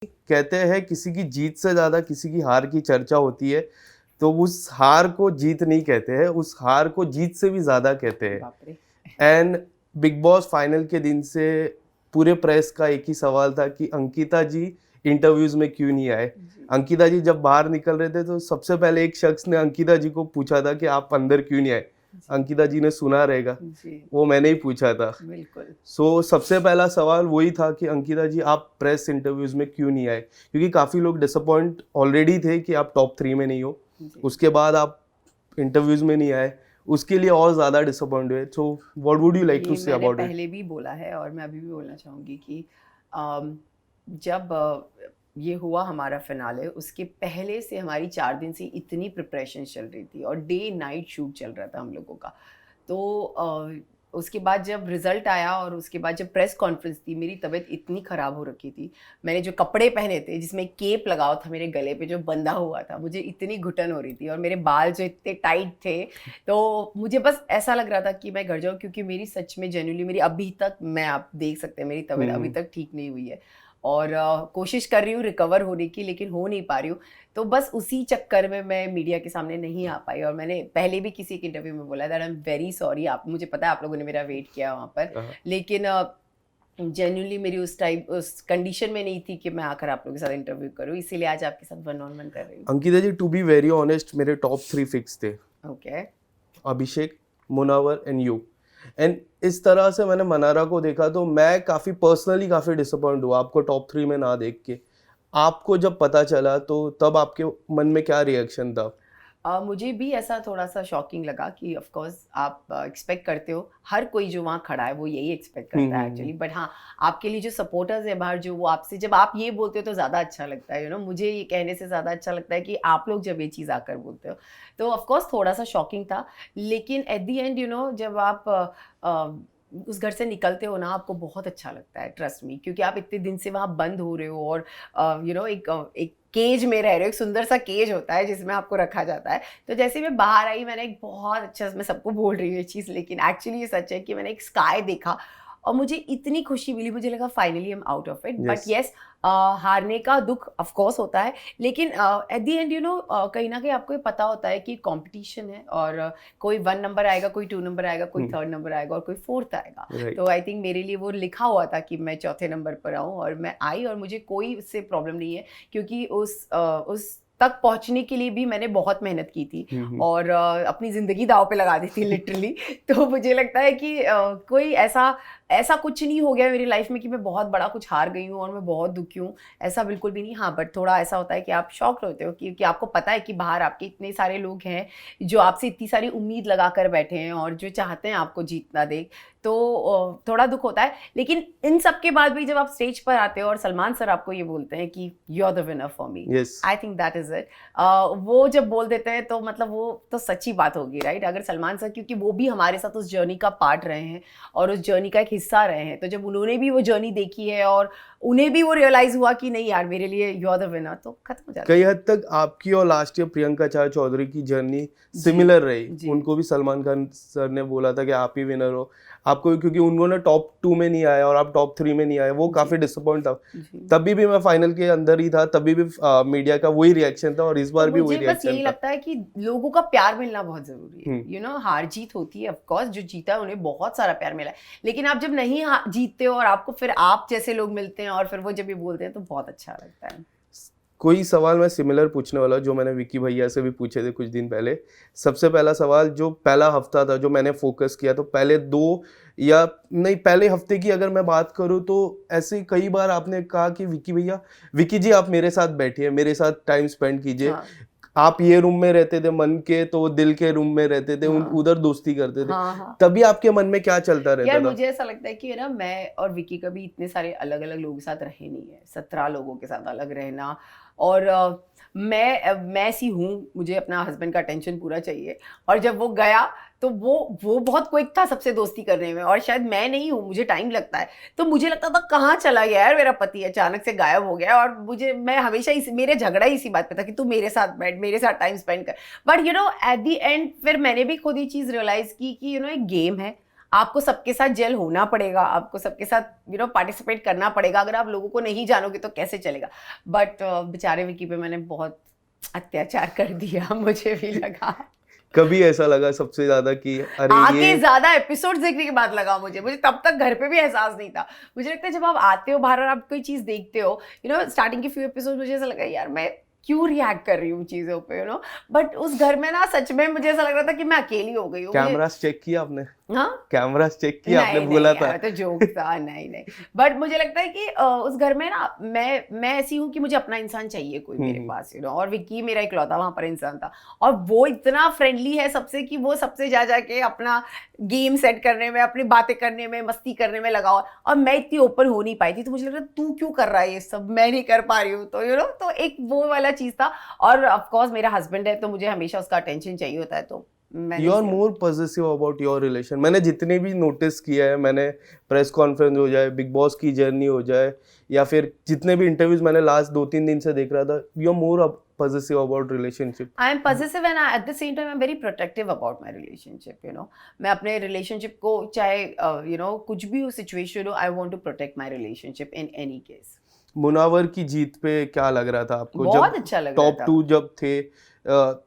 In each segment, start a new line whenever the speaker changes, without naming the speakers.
कहते हैं किसी की जीत से ज्यादा किसी की हार की चर्चा होती है, तो उस हार को जीत नहीं कहते हैं, उस हार को जीत से भी ज्यादा कहते हैं।
बाप रे।
एंड बिग बॉस फाइनल के दिन से पूरे प्रेस का एक ही सवाल था कि अंकिता जी इंटरव्यूज में क्यों नहीं आए।
जी
अंकिता जी जब बाहर निकल रहे थे तो सबसे पहले एक शख्स ने अंकिता जी को पूछा था कि आप अंदर क्यों नहीं आए।
जी
अंकिता जी ने सुना रहेगा,
जी।
वो मैंने ही पूछा था।
बिल्कुल।
सबसे पहला सवाल वही था कि अंकिता जी आप प्रेस इंटरव्यूज में क्यों नहीं आए, क्योंकि काफ़ी लोग डिसअपॉइंट ऑलरेडी थे कि आप टॉप 3 में नहीं हो,
जी
उसके बाद आप इंटरव्यूज में नहीं आए, उसके लिए और ज़्यादा डिसअपॉइंट हुए। So what would you like to
ये
से
मैंने
अबाउट इट?
पहले भी बोला है और मैं अभी भी बोलना चाहूँगी कि जब ये हुआ हमारा फिनाले, उसके पहले से हमारी 4 दिन से इतनी प्रिपरेशन चल रही थी और डे नाइट शूट चल रहा था हम लोगों का। तो उसके बाद जब रिज़ल्ट आया और उसके बाद जब प्रेस कॉन्फ्रेंस थी, मेरी तबीयत इतनी ख़राब हो रखी थी। मैंने जो कपड़े पहने थे जिसमें केप लगा हुआ था मेरे गले पे जो बंधा हुआ था, मुझे इतनी घुटन हो रही थी और मेरे बाल जो इतने टाइट थे, तो मुझे बस ऐसा लग रहा था कि मैं घर जाऊँ, क्योंकि मेरी सच में जेन्युइनली मेरी अभी तक, मैं आप देख सकते हैं मेरी तबीयत अभी तक ठीक नहीं हुई है। और कोशिश कर रही हूँ रिकवर होने की, लेकिन हो नहीं पा रही हूँ। तो बस उसी चक्कर में मैं मीडिया के सामने नहीं आ पाई और मैंने पहले भी किसी एक इंटरव्यू में बोला that I am very sorry. आप, मुझे पता है आप लोगों ने मेरा वेट किया वहाँ पर, लेकिन जेन्युइनली मेरी उस टाइम उस कंडीशन में नहीं थी कि मैं आकर आप लोगों के साथ इंटरव्यू करूँ, इसीलिए आज आपके साथ वन ऑन वन कर रही हूँ।
अंकिता जी टू बी वेरी ऑनेस्ट, मेरे टॉप 3 फिक्स थे,
okay.
Abhishek, Munawar and you. And इस तरह से मैंने मनारा को देखा तो मैं काफ़ी पर्सनली काफ़ी डिसअपॉइंट हुआ आपको टॉप 3 में ना देख के। आपको जब पता चला तो तब आपके मन में क्या रिएक्शन था?
मुझे भी ऐसा थोड़ा-सा शॉकिंग लगा कि ऑफ़ कोर्स आप एक्सपेक्ट करते हो, हर कोई जो वहाँ खड़ा है वो यही एक्सपेक्ट
हुँ,
करता है
हुँ, हुँ।
एक्चुअली। बट हाँ, आपके लिए जो सपोर्टर्स हैं बाहर, जो वो आपसे जब आप ये बोलते हो तो ज़्यादा अच्छा लगता है, मुझे ये कहने से ज़्यादा अच्छा लगता है कि आप लोग जब ये चीज़ आकर बोलते हो। तो ऑफ़ कोर्स थोड़ा-सा शॉकिंग था, लेकिन एट द एंड जब आप उस घर से निकलते हो ना, आपको बहुत अच्छा लगता है, ट्रस्ट मी, क्योंकि आप इतने दिन से वहाँ बंद हो रहे हो और एक केज में रह रहे हो, एक सुंदर सा केज होता है जिसमें आपको रखा जाता है। तो जैसे मैं बाहर आई, मैंने एक बहुत अच्छा, मैं सबको बोल रही हूँ ये चीज़, लेकिन एक्चुअली ये सच है कि मैंने एक स्काई देखा और मुझे इतनी खुशी मिली, मुझे लगा finally I am out of it. But
yes.
Yes, हारने का दुःख ऑफ कोर्स होता है, लेकिन एट द एंड कहीं न कहीं आपको ये पता होता है कि कॉम्पिटिशन है और कोई 1 नंबर आएगा, कोई 2 नंबर आएगा, कोई
हुँ,
3rd नंबर आएगा और कोई 4th आएगा। तो
राइट।
आई थिंक मेरे लिए वो लिखा हुआ था कि मैं चौथे नंबर पर आऊँ और मैं आई और मुझे कोई उससे प्रॉब्लम नहीं है, क्योंकि उस तक पहुँचने के लिए भी मैंने बहुत मेहनत की थी
हुँ, हुँ।
और अपनी ज़िंदगी दाँव पे लगा दी थी लिटरली। तो मुझे लगता है कि कोई ऐसा ऐसा कुछ नहीं हो गया मेरी लाइफ़ में कि मैं बहुत बड़ा कुछ हार गई हूँ और मैं बहुत दुखी हूँ, ऐसा बिल्कुल भी नहीं। हाँ, बट थोड़ा ऐसा होता है कि आप शॉक्ड होते हो, क्योंकि आपको पता है कि बाहर आपके इतने सारे लोग हैं, जो आपसे इतनी सारी उम्मीद लगा कर बैठे हैं और जो चाहते हैं आपको जीतना देख। तो थोड़ा दुःख होता है, लेकिन इन सब के बाद भी जब आप स्टेज पर आते हो और सलमान सर आपको ये बोलते हैं कि you are the winner for me,
yes.
I think that is it. वो जब बोल देते हैं तो मतलब वो तो सच्ची बात होगी, राइट? अगर सलमान सर, क्योंकि वो भी हमारे साथ उस जर्नी का पार्ट रहे हैं और उस जर्नी का एक हिस्सा रहे हैं, तो जब उन्होंने भी वो जर्नी देखी है और उन्हें भी वो रियलाइज़ हुआ कि नहीं यार, मेरे लिए यू आर द विनर, तो खत्म हो जाता
कई
है।
हद तक आपकी और लास्ट ईयर प्रियंका चार चौधरी की जर्नी
जी,
सिमिलर रही।
जी।
उनको भी सलमान खान सर ने बोला था कि आप ही विनर हो। आपको क्योंकि उन्होंने टॉप 2 में नहीं आया और आप टॉप 3 में नहीं आए, वो
जी,
काफ़ी डिसअपॉइंट था।
जी।
तभी भी मैं फाइनल के अंदर ही था, तभी भी मीडिया का वही रिएक्शन था और इस
तो
बार भी वही
मुझे बस
रिएक्शन
यही
था।
लगता है कि लोगों का प्यार मिलना बहुत ज़रूरी है।
हुँ।
हार जीत होती है, ऑफ कोर्स जो जीता है उन्हें बहुत सारा प्यार मिला है। लेकिन आप जब नहीं जीतते हो और आपको फिर आप जैसे लोग मिलते हैं और फिर वो जब ये बोलते हैं तो बहुत अच्छा लगता है।
कोई सवाल मैं सिमिलर पूछने वाला जो मैंने विकी भैया से भी पूछे थे कुछ दिन पहले। सबसे पहला सवाल, जो पहला हफ्ता था जो मैंने फोकस किया, तो पहले 2 या नहीं पहले हफ्ते की अगर मैं बात करूँ तो ऐसे कई बार आपने कहा कि विकी भैया, विकी जी आप मेरे साथ बैठिए, मेरे साथ टाइम स्पेंड कीजिए।
हाँ,
आप ये रूम में रहते थे मन के, तो वो दिल के रूम में रहते थे,
हाँ।
उधर दोस्ती करते थे।
हाँ, हाँ।
तभी आपके मन में क्या चलता रहता
यार
था?
मुझे ऐसा लगता है कि मैं और विकी कभी इतने सारे अलग-अलग लोगों के साथ रहे नहीं है। 17 लोगों के साथ अलग रहना और मैं ऐसी हूँ, मुझे अपना हस्बैंड का अटेंशन पूरा चाहिए और जब वो गया तो वो बहुत क्विक था सबसे दोस्ती करने में और शायद मैं नहीं हूँ, मुझे टाइम लगता है। तो मुझे लगता था कहाँ चला गया यार मेरा पति, अचानक से गायब हो गया और मैं हमेशा मेरे झगड़ा ही इसी बात पे था कि तू मेरे साथ बैठ, मेरे साथ टाइम स्पेंड कर। बट एट द एंड फिर मैंने भी खुद ये चीज़ रियलाइज़ की कि एक गेम है। आपको सबके साथ जेल होना पड़ेगा, आपको सबके साथ पार्टिसिपेट करना पड़ेगा। अगर आप लोगों को नहीं जानोगे तो कैसे चलेगा। बट बेचारे विकी पे मैंने बहुत अत्याचार कर दिया, मुझे भी लगा।
कभी ऐसा लगा सबसे ज्यादा कि अरे
आगे
ये
ज्यादा एपिसोड्स देखने के बाद लगा मुझे तब तक घर पे भी एहसास नहीं था। मुझे लगता है जब आप आते हो बाहर और आप कोई चीज देखते हो, स्टार्टिंग के फ्यू एपिसोड मुझे ऐसा लगा यार मैं क्यों रिएक्ट कर रही हूँ चीजों पे, बट उस घर में ना सच में मुझे ऐसा लग रहा था कि मैं अकेली हो गई हूँ।
कैमरास चेक किया आपने?
हाँ,
कैमरास चेक किया आपने? बोला था
तो जोक था। नहीं, बट मुझे लगता है कि उस घर में ना मैं ऐसी हूँ कि मुझे अपना इंसान चाहिए कोई मेरे पास, और विक्की मेरा इकलौता वहां पर इंसान था। और वो इतना फ्रेंडली है सबसे कि वो सबसे जा जाके अपना गेम सेट करने में, अपनी बातें करने में, मस्ती करने में लगा। और मैं इतनी ओपन हो नहीं पाई थी, तो मुझे लग रहा तू क्यों कर रहा है ये सब, मैं नहीं कर पा रही हूँ। तो तो एक वो वाला चीज था। और ऑफकोर्स मेरा हस्बैंड है तो मुझे हमेशा उसका अटेंशन चाहिए होता है, तो
you are more positive about your relation. मैंने जितने भी नोटिस किया है, मैंने प्रेस कॉन्फ्रेंस हो जाए, बिग बॉस की जर्नी हो जाए, या फिर जितने भी इंटरव्यूज मैंने लास्ट 2-3 दिन से देख रहा था, you are more possessive about relationship.
I am possessive and at the same time I'm very protective about my relationship, मैं अपने relationship को चाहे कुछ भी हो सिचुएशन हो, I want to protect my relationship in any case.
Munawar की जीत पे क्या लग रहा था आपको?
बहुत
जब
अच्छा लग रहा
टॉप
था।
2 जब थे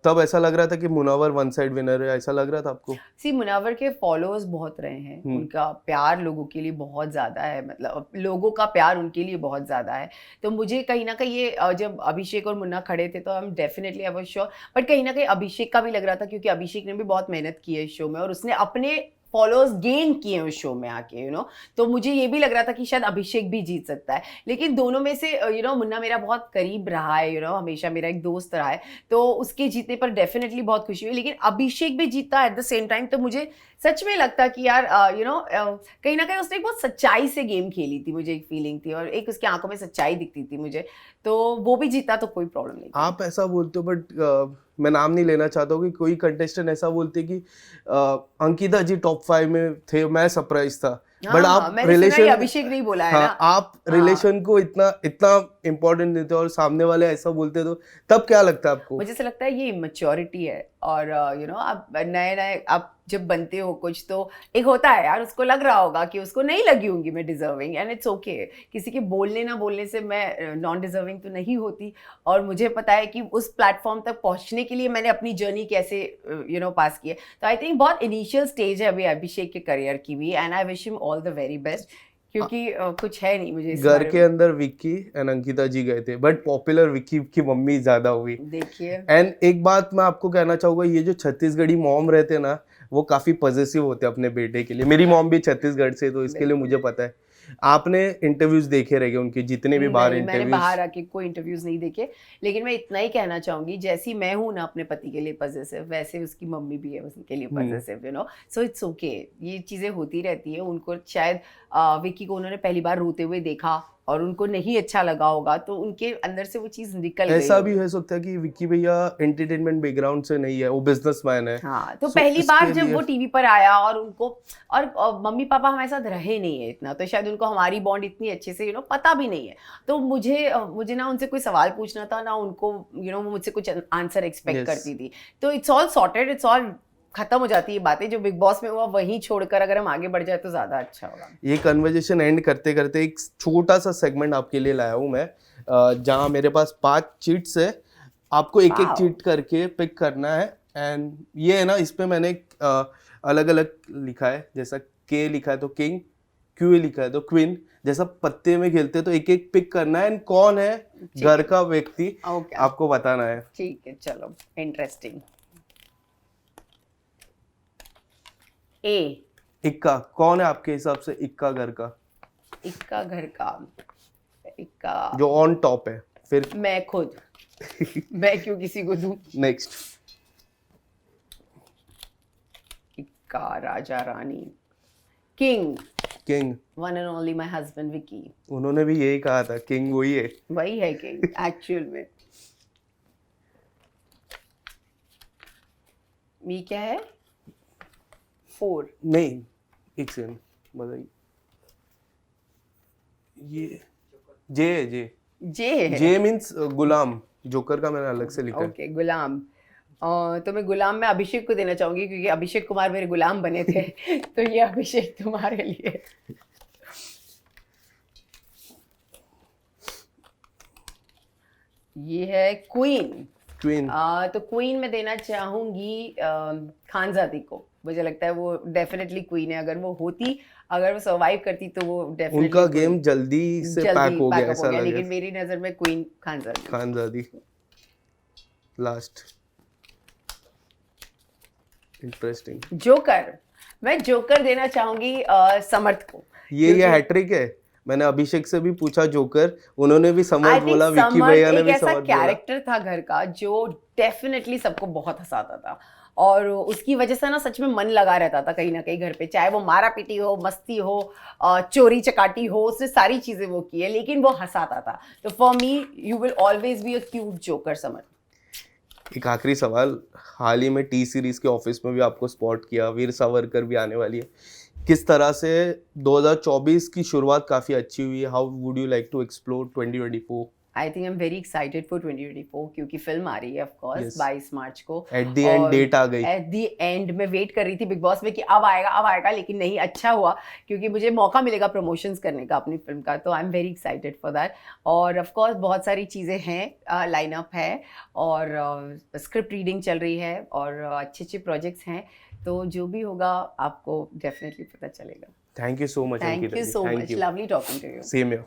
तब ऐसा लग रहा था कि मुनावर वन साइड विनर है, ऐसा लग रहा था आपको?
सी मुनावर के फॉलोअर्स बहुत रहे हैं, उनका प्यार लोगों के लिए बहुत ज़्यादा है, मतलब लोगों का प्यार उनके लिए बहुत ज़्यादा है। तो मुझे कहीं ना कहीं ये जब अभिषेक और मुन्ना खड़े थे तो हम definitely I was sure, but कहीं ना कहीं अभिषेक का भी लग रहा था क्योंकि अभिषेक ने भी बहुत मेहनत की है इस शो में और उसने अपने फॉलोअर्स गेन किए हैं उस शो में आके, तो मुझे ये भी लग रहा था कि शायद अभिषेक भी जीत सकता है। लेकिन दोनों में से मुन्ना मेरा बहुत करीब रहा है, हमेशा मेरा एक दोस्त रहा है, तो उसके जीतने पर डेफिनेटली बहुत खुशी हुई। लेकिन अभिषेक भी जीता एट द सेम टाइम, तो मुझे सच में लगता कि यार कहीं ना कहीं उसने एक बहुत सच्चाई से गेम खेली थी, मुझे एक फीलिंग थी और एक उसकी आंखों में सच्चाई दिखती थी मुझे, तो वो भी जीता तो कोई प्रॉब्लम नहीं।
आप ऐसा बोलते हो, बट मैं नाम नहीं लेना चाहता हूँ कि कोई कंटेस्टेंट ऐसा बोलते कि अंकिता जी टॉप 5 में थे, मैं सरप्राइज था। बट आप रिलेशन,
अभिषेक नहीं बोला है ना,
आप रिलेशन को इतना इतना इम्पोर्टेंट देते हो और सामने वाले ऐसा बोलते तो तब क्या लगता है आपको?
मुझे ऐसा लगता है ये इमेच्योरिटी है। और आप नए आप जब बनते हो कुछ तो एक होता है यार, उसको लग रहा होगा कि उसको नहीं लगी होंगी मैं डिजर्विंग, एंड इट्स ओके। किसी के बोलने ना बोलने से मैं नॉन डिजर्विंग तो नहीं होती। और मुझे पता है कि उस प्लेटफॉर्म तक पहुंचने के लिए मैंने अपनी जर्नी कैसे पास की है। तो आई थिंक बहुत इनिशियल स्टेज है अभी अभिषेक के करियर की भी, and I wish him all the very best, क्योंकि कुछ है नहीं मुझे
घर के अंदर विक्की एंड अंकिता जी गए थे, बट पॉपुलर विक्की की मम्मी ज्यादा हुई।
देखिए,
एंड एक बात मैं आपको कहना चाहूंगा, ये जो छत्तीसगढ़ी मॉम रहते ना, वो काफी पॉजिटिव होते हैं अपने बेटे के लिए। मेरी मॉम भी छत्तीसगढ़ से, तो इसके लिए मुझे पता है। आपने इंटरव्यूज देखे रहेंगे उनके, जितने भी बाहर
मैंने
इंटरव्यूज।
बाहर आके कोई इंटरव्यूज नहीं देखे, लेकिन मैं इतना ही कहना चाहूंगी, जैसी मैं हूं ना अपने पति के लिए पॉजिटिव, वैसे उसकी मम्मी भी है उसके लिए पॉजिटिव, सो इट्स ओके। ये चीजें होती रहती है। उनको शायद विक्की को उन्होंने पहली बार रोते हुए देखा और उनको नहीं अच्छा लगा होगा, तो उनके अंदर से वो चीज निकल गई।
ऐसा भी हो सकता है कि विक्की भैया एंटरटेनमेंट बैकग्राउंड से नहीं है, वो बिजनेसमैन है।
हाँ, तो पहली बार जब वो टीवी पर आया और उनको और मम्मी पापा हमारे साथ रहे नहीं है इतना, तो शायद उनको हमारी बॉन्ड इतनी अच्छे से पता भी नहीं है। तो मुझे ना उनसे कोई सवाल पूछना था ना उनको, वो मुझसे कुछ आंसर एक्सपेक्ट करती थी। तो it's all sorted, it's all खत्म हो जाती है बातें। जो बिग बॉस में हुआ वहीं छोड़कर अगर हम आगे बढ़ जाए तो ज्यादा अच्छा होगा।
ये कन्वर्सेशन एंड करते करते एक छोटा सा सेगमेंट आपके लिए लाया हूँ मैं, जहाँ मेरे पास 5 चीट्स है, आपको एक एक चीट करके पिक करना है। एंड ये है ना, इस पे मैंने अलग अलग लिखा है, जैसा के लिखा है तो किंग, क्यू लिखा है तो क्वीन, जैसा पत्ते में खेलते तो एक एक पिक करना है, एंड कौन है घर का व्यक्ति आपको बताना है।
ठीक है, चलो, इंटरेस्टिंग। ए,
इक्का, कौन है आपके हिसाब से इक्का घर का?
इक्का घर का, इक्का
जो ऑन टॉप है। फिर
मैं खुद मैं क्यों किसी को दूं?
नेक्स्ट,
इक्का राजा रानी। King,
king
one and only my husband Vicky.
उन्होंने भी यही कहा था, किंग वही है।
वही है किंग एक्चुअल में। मी क्या है? 4
नहीं, एक सेकंड बताइए। ये जे है, जे
जे
जे मीन्स गुलाम। जोकर का मैंने अलग से लिखा है।
ओके, गुलाम। तो मैं गुलाम में अभिषेक को देना चाहूंगी क्योंकि अभिषेक कुमार मेरे गुलाम बने थे तो ये अभिषेक तुम्हारे लिए। ये है क्वीन।
क्वीन।
तो क्वीन में देना चाहूंगी खानजादी को। मुझे लगता है वो डेफिनेटली क्वीन है। अगर वो होती, अगर वो सर्वाइव करती तो वो डेफिनेटली
उनका गेम जल्दी से पैक हो गया ऐसा लगे।
लेकिन मेरी नजर में queen Khanzaadi.
Khanzaadi last. Interesting.
Joker, मैं जोकर देना चाहूंगी समर्थ को।
ये हैट्रिक है। मैंने अभिषेक से भी पूछा जोकर, उन्होंने भी समर्थ बोला, विक्की भैया ने भी समर्थ बोला।
एक ऐसा कैरेक्टर था घर का जो डेफिनेटली सबको बहुत हंसाता था और उसकी वजह से ना सच में मन लगा रहता था कहीं ना कहीं घर पे, चाहे वो मारा पीटी हो, मस्ती हो, चोरी चकाटी हो, उसने सारी चीजें वो की है लेकिन वो हंसाता था। तो for me you will always be a cute joker Samarth.
एक आखिरी सवाल, हाल ही में टी सीरीज के ऑफिस में भी आपको स्पॉट किया, वीर सावरकर भी आने वाली है, किस तरह से 2024 की शुरुआत काफी अच्छी हुई है? How would you like to explore 2024?
I think I am very excited for 2024 क्योंकि फिल्म आ रही है ऑफ कोर्स 22 मार्च को।
एट द एंड डेट आ गई।
एट द एंड मैं वेट कर रही थी बिग बॉस में कि अब आएगा लेकिन नहीं, अच्छा हुआ क्योंकि मुझे मौका मिलेगा प्रमोशंस करने का अपनी फिल्म का। तो आई am very excited for that. और ऑफ कोर्स बहुत सारी चीज़ें हैं, लाइनअप है और स्क्रिप्ट रीडिंग चल रही है और अच्छे प्रोजेक्ट्स हैं। तो जो भी होगा आपको डेफिनेटली पता चलेगा।
Thank you so much.
Thank you so much. Lovely talking to you.
Same here.